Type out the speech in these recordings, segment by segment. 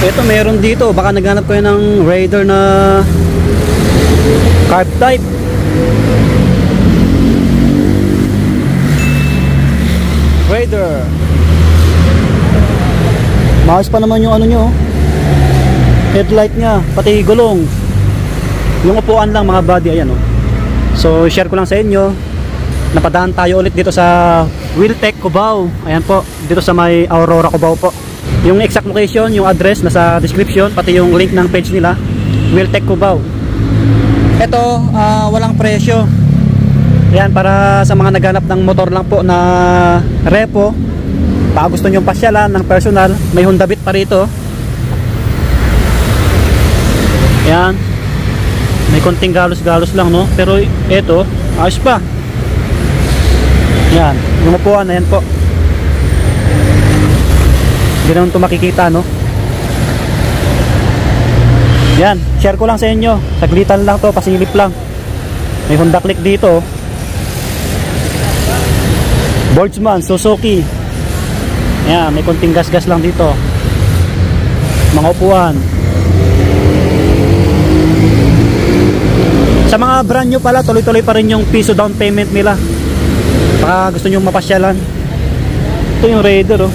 Ito meron dito, baka naghanap kayo ng Raider na carb type. Raider. Maayos pa naman yung ano nyo, headlight nya, pati gulong. Yung upuan lang mga body, ayan oh. So share ko lang sa inyo. Napadaan tayo ulit dito sa Wheeltech Cubao. Ayan po, dito sa may Aurora Cubao po. Yung exact location, yung address nasa description, pati yung link ng page nila, Wheeltech Cubao. Ito, walang presyo. Ayan, para sa mga naghanap ng motor lang po na repo, baka gusto nyo pasyalan ng personal, may Honda Beat pa rito. Ayan, may konting galos-galos lang, no? Pero ito, ayos pa. Ayan, yung upuan, ayan po. Hindi naman ito makikita, no? Ayan, share ko lang sa inyo. Saglitan lang to, pasilip lang. May Honda Click dito. Boltzmann, Suzuki. Ayan, may konting gas-gas lang dito. Mga upuan. Sa mga brand new pala, tuloy-tuloy pa rin yung piso down payment nila. Baka gusto nyo mapasyalan. Ito yung Raider oh.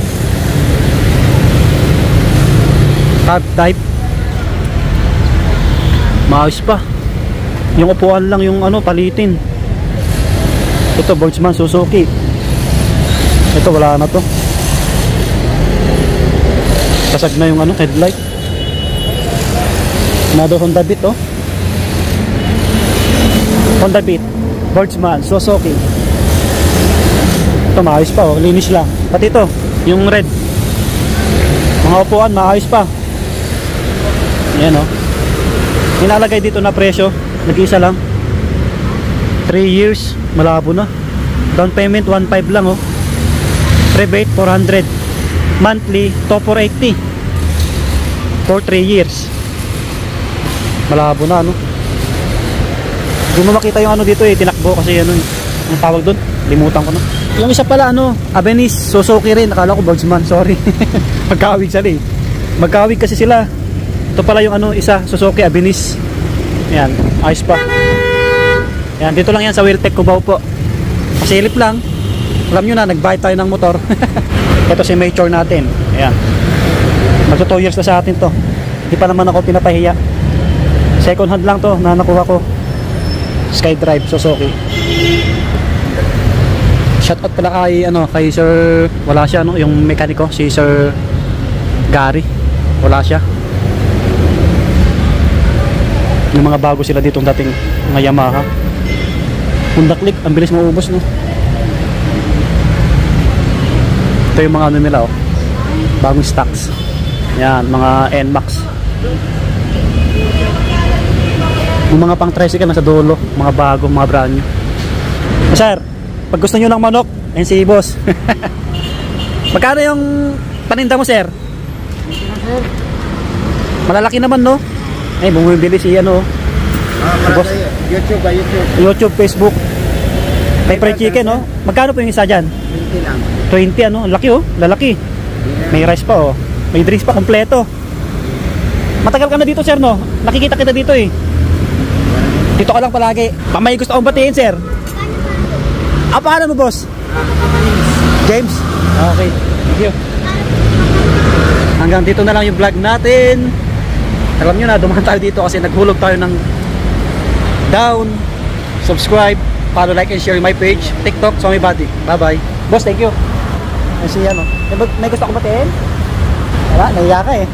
Carb type. Maayos pa. Yung upuan lang yung ano, palitin. Ito, Boltzmann, Suzuki. Ito, wala na to. Kasag na yung ano, headlight. Another Honda Beat oh. Honda Beat, Boltzmann, Suzuki. Ito maayos pa oh, linis lang. Pati ito, yung red. Mga upuan maayos pa. Yan oh. Inalagay dito na presyo, nag-isa lang. 3 years, malabo na. Down payment 1.5 lang oh. Rebate 400. Monthly to 480 for 3 years. Malabo na ano. Hindi mo makita yung ano dito eh, tinakbo kasi ano ang tawag doon, limutan ko na. Yung isa pala ano, Abenis, Suzuki rin, nakala ko Boltzmann, sorry. Magkawig sila eh. Magkawig kasi sila. Ito pala yung ano, isa, Suzuki, Abenis. Ayan, ayos pa. Ayan, dito lang yan sa Wheeltech Cubao po. Pasilip lang. Alam nyo na, nagbayad tayo ng motor. Ito si Mature natin. Ayan. Magto 2 years na sa atin to. Hindi pa naman ako pinapahiya. Second hand lang to na nakuha ko. SkyDrive Suzuki. Shoutout pala kay ano, kay Sir, wala siya no, yung mekaniko, si Sir Gary. Wala siya. Yung mga bago sila ditong dating mga Yamaha. Honda Click, ang bilis maubos no. Ito yung mga ano nila oh. Bagong stocks. Yan, mga NMAX. Yung mga pang tricycle nasa dulo, mga bago, mga brand new. Sir, pag gusto nyo ng manok, ayun si boss. Magkano yung paninda mo, sir? Malalaki naman, no? Ay, bumibili si ano. Si boss. YouTube, Facebook. May fried chicken, no? Magkano po yung isa dyan? 20 lang. 20, ano? Laki, oh. Lalaki. May rice pa, oh. May drinks pa, kompleto. Matagal ka na dito, sir, no? Nakikita kita dito, eh. Dito ka lang palagi. May gusto akong batiin, sir. Paano mo, boss? James? Okay. Thank you. Hanggang dito na lang yung vlog natin. Alam nyo na, dumaan tayo dito kasi naghulog tayo ng down. Subscribe, follow, like, and share my page, TikTok, Swami Buddy. Bye-bye. Boss, thank you. Kasi ano, may gusto akong batiin? Wala, nahiya ka eh.